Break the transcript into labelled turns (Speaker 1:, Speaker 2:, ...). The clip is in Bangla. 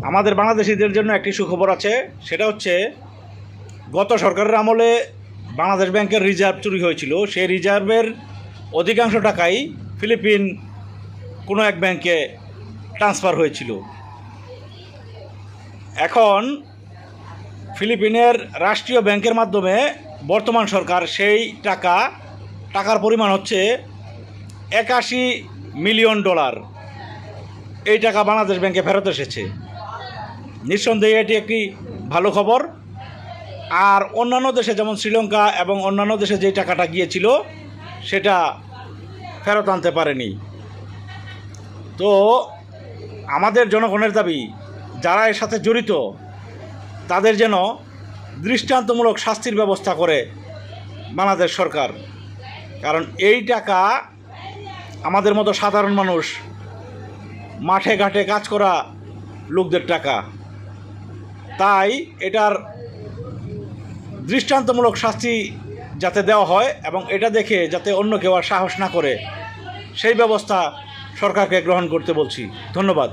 Speaker 1: আমাদের বাংলাদেশিদের জন্য একটি সুখবর আছে, সেটা হচ্ছে গত সরকারের আমলে বাংলাদেশ ব্যাংকের রিজার্ভ চুরি হয়েছিল। সেই রিজার্ভের অধিকাংশ টাকাই ফিলিপিন কোনো এক ব্যাংকে ট্রান্সফার হয়েছিল। এখন ফিলিপিনের রাষ্ট্রীয় ব্যাংকের মাধ্যমে বর্তমান সরকার সেই টাকার পরিমাণ হচ্ছে $81 মিলিয়ন। এই টাকা বাংলাদেশ ব্যাংকে ফেরত এসেছে। নিঃসন্দেহে এটি একটি ভালো খবর। আর অন্যান্য দেশে যেমন শ্রীলঙ্কা এবং অন্যান্য দেশে যেই টাকাটা গিয়েছিল সেটা ফেরত আনতে পারেনি। তো আমাদের জনগণের দাবি, যারা এর সাথে জড়িত তাদের যেন দৃষ্টান্তমূলক শাস্তির ব্যবস্থা করে বাংলাদেশ সরকার। কারণ এই টাকা আমাদের মতো সাধারণ মানুষ, মাঠে ঘাটে কাজ করা লোকদের টাকা। তাই এটার দৃষ্টান্তমূলক শাস্তি যাতে দেওয়া হয় এবং এটা দেখে যাতে অন্য কেউ আর সাহস না করে, সেই ব্যবস্থা সরকারকে গ্রহণ করতে বলছি। ধন্যবাদ।